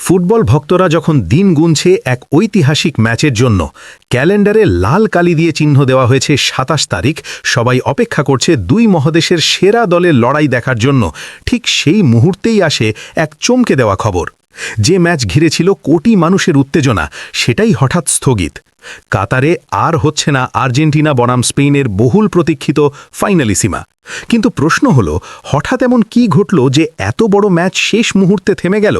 Football ভক্তরা যখন দিন গুনছে এক ঐতিহাসিক ম্যাচের জন্য, ক্যালেন্ডারে লাল কালি দিয়ে চিহ্ন দেওয়া হয়েছে ২৭ তারিখ, সবাই অপেক্ষা করছে দুই মহাদেশের সেরা দলের লড়াই দেখার জন্য। ঠিক সেই মুহূর্তেই আসে এক চমকে দেওয়া খবর। যে ম্যাচ ঘিরেছিল কোটি মানুষের উত্তেজনা, সেটাই হঠাৎ স্থগিত। কাতারে আর হচ্ছে না আর্জেন্টিনা বনাম স্পেনের বহুল প্রতীক্ষিত ফাইনালিসিমা। কিন্তু প্রশ্ন হলো, হঠাৎ এমন কি ঘটল যে এত বড় ম্যাচ শেষ মুহূর্তে থেমে গেল?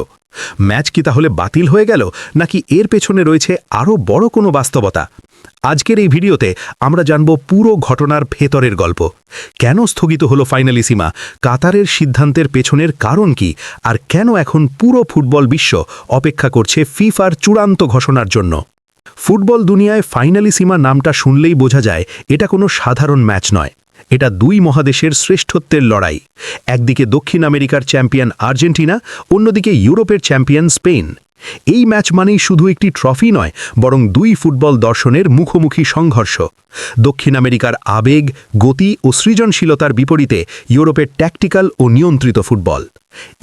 ম্যাচ কি তাহলে বাতিল হয়ে গেল, নাকি এর পেছনে রয়েছে আরও বড় কোনো বাস্তবতা? আজকের এই ভিডিওতে আমরা জানব পুরো ঘটনার ভেতরের গল্প। কেন স্থগিত হলো ফাইনালিসিমা, কাতারের সিদ্ধান্তের পেছনের কারণ কি, আর কেন এখন পুরো ফুটবল বিশ্ব অপেক্ষা করছে ফিফার চূড়ান্ত ঘোষণার জন্য। ফুটবল দুনিয়ায় ফাইনালিসিমা নামটা শুনলেই বোঝা যায় এটা কোনো সাধারণ ম্যাচ নয়। এটা দুই মহাদেশের শ্রেষ্ঠত্বের লড়াই। একদিকে দক্ষিণ আমেরিকার চ্যাম্পিয়ন আর্জেন্টিনা, অন্যদিকে ইউরোপের চ্যাম্পিয়ন স্পেন। এই ম্যাচ মানেই শুধু একটি ট্রফি নয়, বরং দুই ফুটবল দর্শনের মুখোমুখি সংঘর্ষ। দক্ষিণ আমেরিকার আবেগ, গতি ও সৃজনশীলতার বিপরীতে ইউরোপের ট্যাকটিক্যাল ও নিয়ন্ত্রিত ফুটবল।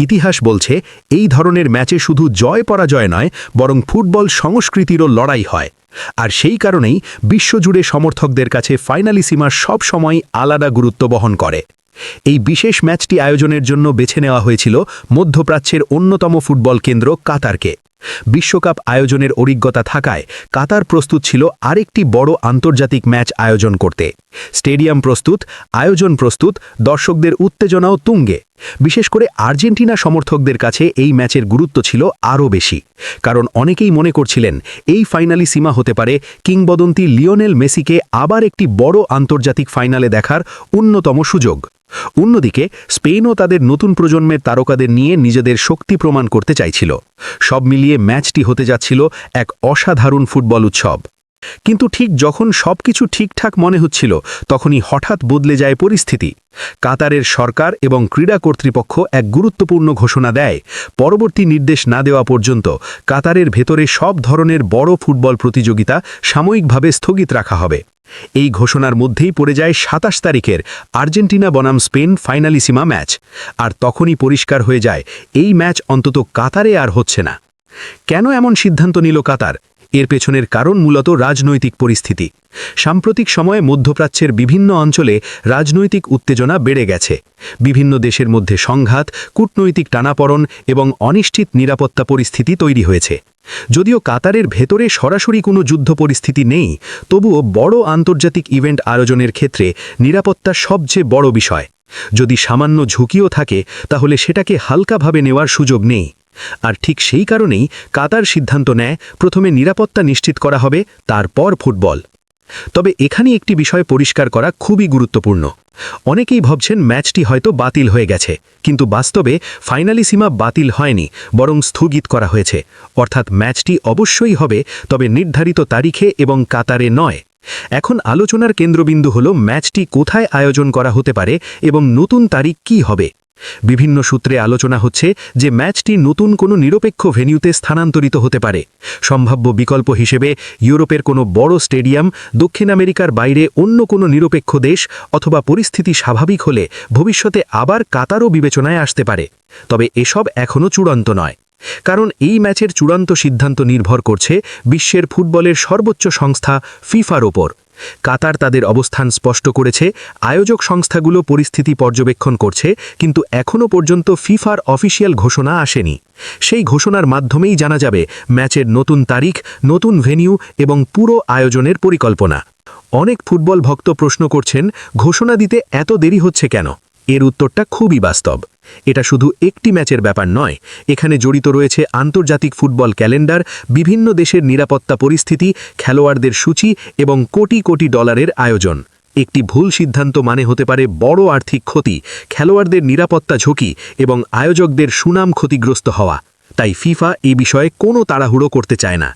ইতিহাস বলছে এই ধরনের ম্যাচে শুধু জয় পরাজয় নয়, বরং ফুটবল সংস্কৃতিরও লড়াই হয়। আর সেই কারণেই বিশ্বজুড়ে সমর্থকদের কাছে ফাইনালিসিমা সব সময় আলাদা গুরুত্ব বহন করে। এই বিশেষ ম্যাচটি আয়োজনের জন্য বেছে নেওয়া হয়েছিল মধ্যপ্রাচ্যের অন্যতম ফুটবল কেন্দ্র কাতারকে। বিশ্বকাপ আয়োজনের অভিজ্ঞতা থাকায় কাতার প্রস্তুত ছিল আরেকটি বড় আন্তর্জাতিক ম্যাচ আয়োজন করতে। স্টেডিয়াম প্রস্তুত, আয়োজন প্রস্তুত, দর্শকদের উত্তেজনাও তুঙ্গে। বিশেষ করে আর্জেন্টিনা সমর্থকদের কাছে এই ম্যাচের গুরুত্ব ছিল আরও বেশি, কারণ অনেকেই মনে করছিলেন এই ফাইনালিসিমা হতে পারে কিংবদন্তি লিওনেল মেসিকে আবার একটি বড় আন্তর্জাতিক ফাইনালে দেখার অন্যতম সুযোগ। অন্যদিকে স্পেনও তাদের নতুন প্রজন্মের তারকাদের নিয়ে নিজেদের শক্তি প্রমাণ করতে চাইছিল। সব মিলিয়ে ম্যাচটি হতে যাচ্ছিল এক অসাধারণ ফুটবল উৎসব। কিন্তু ঠিক যখন সবকিছু ঠিকঠাক মনে হচ্ছিল, তখনই হঠাৎ বদলে যায় পরিস্থিতি। কাতারের সরকার এবং ক্রীড়া কর্তৃপক্ষ এক গুরুত্বপূর্ণ ঘোষণা দেয়। পরবর্তী নির্দেশ না দেওয়া পর্যন্ত কাতারের ভেতরে সব ধরনের বড় ফুটবল প্রতিযোগিতা সাময়িকভাবে স্থগিত রাখা হবে। এই ঘোষণার মধ্যেই পড়ে যায় ২৭ তারিখের আর্জেন্টিনা বনাম স্পেন ফাইনালিসিমা ম্যাচ। আর তখনই পরিষ্কার হয়ে যায় এই ম্যাচ অন্তত কাতারে আর হচ্ছে না। কেন এমন সিদ্ধান্ত নিল কাতার? এর পেছনের কারণ মূলত রাজনৈতিক পরিস্থিতি। সাম্প্রতিক সময়ে মধ্যপ্রাচ্যের বিভিন্ন অঞ্চলে রাজনৈতিক উত্তেজনা বেড়ে গেছে। বিভিন্ন দেশের মধ্যে সংঘাত, কূটনৈতিক টানাপড়ন এবং অনিশ্চিত নিরাপত্তা পরিস্থিতি তৈরি হয়েছে। যদিও কাতারের ভেতরে সরাসরি কোনো যুদ্ধ পরিস্থিতি নেই, তবুও বড় আন্তর্জাতিক ইভেন্ট আয়োজনের ক্ষেত্রে নিরাপত্তা সবচেয়ে বড় বিষয়। যদি সামান্য ঝুঁকিও থাকে, তাহলে সেটাকে হালকাভাবে নেওয়ার সুযোগ নেই। আর ঠিক সেই কারণেই কাতার সিদ্ধান্ত নেয় প্রথমে নিরাপত্তা নিশ্চিত করা হবে, তারপর ফুটবল। তবে এখানে একটি বিষয় পরিষ্কার করা খুবই গুরুত্বপূর্ণ। অনেকেই ভাবছেন ম্যাচটি হয়তো বাতিল হয়ে গেছে, কিন্তু বাস্তবে ফাইনালিসিমা বাতিল হয়নি, বরং স্থগিত করা হয়েছে। অর্থাৎ ম্যাচটি অবশ্যই হবে, তবে নির্ধারিত তারিখে এবং কাতারে নয়। এখন আলোচনার কেন্দ্রবিন্দু হল ম্যাচটি কোথায় আয়োজন করা হতে পারে এবং নতুন তারিখ কী হবে। বিভিন্ন সূত্রে আলোচনা হচ্ছে যে ম্যাচটি নতুন কোনো নিরপেক্ষ ভেন্যুতে স্থানান্তরিত হতে পারে। সম্ভাব্য বিকল্প হিসেবে ইউরোপের কোনো বড় স্টেডিয়াম, দক্ষিণ আমেরিকার বাইরে অন্য কোনো নিরপেক্ষ দেশ, অথবা পরিস্থিতি স্বাভাবিক হলে ভবিষ্যতে আবার কাতারও বিবেচনায় আসতে পারে। তবে এসব এখনও চূড়ান্ত নয়, কারণ এই ম্যাচের চূড়ান্ত সিদ্ধান্ত নির্ভর করছে বিশ্বের ফুটবলের সর্বোচ্চ সংস্থা ফিফার ওপর। কাতার তাদের অবস্থান স্পষ্ট করেছে, আয়োজক সংস্থাগুলো পরিস্থিতি পর্যবেক্ষণ করছে, কিন্তু এখনও পর্যন্ত ফিফার অফিসিয়াল ঘোষণা আসেনি। সেই ঘোষণার মাধ্যমেই জানা যাবে ম্যাচের নতুন তারিখ, নতুন ভেন্যু এবং পুরো আয়োজনের পরিকল্পনা। অনেক ফুটবল ভক্ত প্রশ্ন করছেন, ঘোষণা দিতে এত দেরি হচ্ছে কেন? এর উত্তরটা খুবই বাস্তব। এটা শুধু একটি ম্যাচের ব্যাপার নয়, এখানে জড়িত রয়েছে আন্তর্জাতিক ফুটবল ক্যালেন্ডার, বিভিন্ন দেশের নিরাপত্তা পরিস্থিতি, খেলোয়াড়দের সূচি এবং কোটি কোটি ডলারের আয়োজন। একটি ভুল সিদ্ধান্ত মানে হতে পারে বড় আর্থিক ক্ষতি, খেলোয়াড়দের নিরাপত্তা ঝুঁকি এবং আয়োজকদের সুনাম ক্ষতিগ্রস্ত হওয়া। তাই ফিফা এই বিষয়ে কোনো তাড়াহুড়ো করতে চায় না।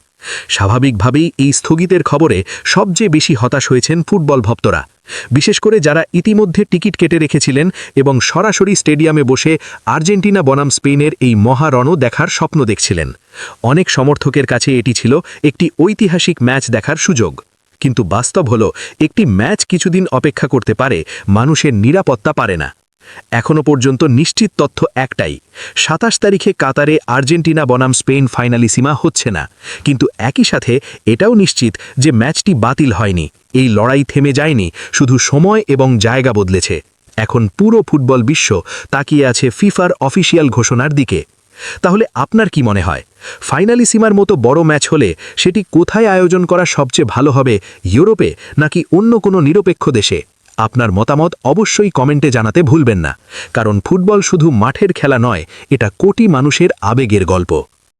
স্বাভাবিকভাবেই এই স্থগিতের খবরে সবচেয়ে বেশি হতাশ হয়েছেন ফুটবল ভক্তরা, বিশেষ করে যারা ইতিমধ্যে টিকিট কেটে রেখেছিলেন এবং সরাসরি স্টেডিয়ামে বসে আর্জেন্টিনা বনাম স্পেনের এই মহারণও দেখার স্বপ্ন দেখছিলেন। অনেক সমর্থকের কাছে এটি ছিল একটি ঐতিহাসিক ম্যাচ দেখার সুযোগ। কিন্তু বাস্তব হলো, একটি ম্যাচ কিছুদিন অপেক্ষা করতে পারে, মানুষের নিরাপত্তা পারে না। এখনও পর্যন্ত নিশ্চিত তথ্য একটাই, ২৭ তারিখে কাতারে আর্জেন্টিনা বনাম স্পেন ফাইনালিসিমা হচ্ছে না, কিন্তু একই সাথে এটাও নিশ্চিত যে ম্যাচটি বাতিল হয়নি। এই লড়াই থেমে যায়নি, শুধু সময় এবং জায়গা বদলেছে। এখন পুরো ফুটবল বিশ্ব তাকিয়ে আছে ফিফার অফিসিয়াল ঘোষণার দিকে। তাহলে আপনার কি মনে হয়, ফাইনালিসিমার মতো বড় ম্যাচ হলে সেটি কোথায় আয়োজন করা সবচেয়ে ভালো হবে, ইউরোপে নাকি অন্য কোনো নিরপেক্ষ দেশে? আপনার মতামত অবশ্যই কমেন্টে জানাতে ভুলবেন না, কারণ ফুটবল শুধু মাঠের খেলা নয়, এটা কোটি মানুষের আবেগের গল্প।